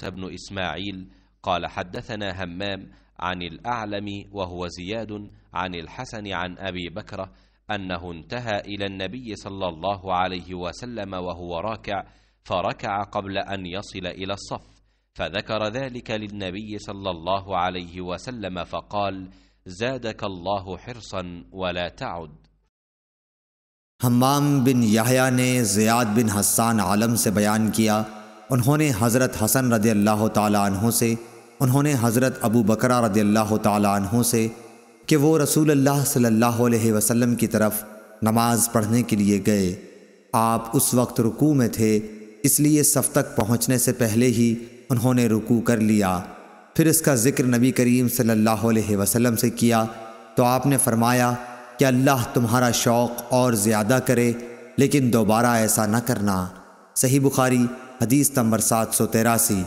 موسى بن إسماعيل قال حدثنا همام عن الأعلم وهو زياد عن الحسن عن أبي بكرة أنه انتهى إلى النبي صلى الله عليه وسلم وهو راكع، فركع قبل أن يصل إلى الصف، فذكر ذلك للنبي صلى الله عليه وسلم فقال: زادك الله حرصا ولا تعد. हम्माम बिन याहया ने ज़ियाद बिन हस्सान आलम से बयान किया, उन्होंने हज़रत हसन रज़ी अल्लाह ताला अन्हु से, उन्होंने हज़रत अबू बकरा रज़ी अल्लाह ताला अन्हु से कि वो रसूलुल्लाह सल्लल्लाहु अलैहि वसल्लम की तरफ नमाज पढ़ने के लिए गए। आप उस वक्त रुकू में थे, इसलिए सफ़ तक पहुँचने से पहले ही उन्होंने रुकू कर लिया। फिर इसका ज़िक्र नबी करीम सल्लल्लाहु अलैहि वसल्लम से किया तो आपने फरमाया कि अल्लाह तुम्हारा शौक़ और ज़्यादा करे, लेकिन दोबारा ऐसा न करना। सही बुखारी हदीस नंबर 783।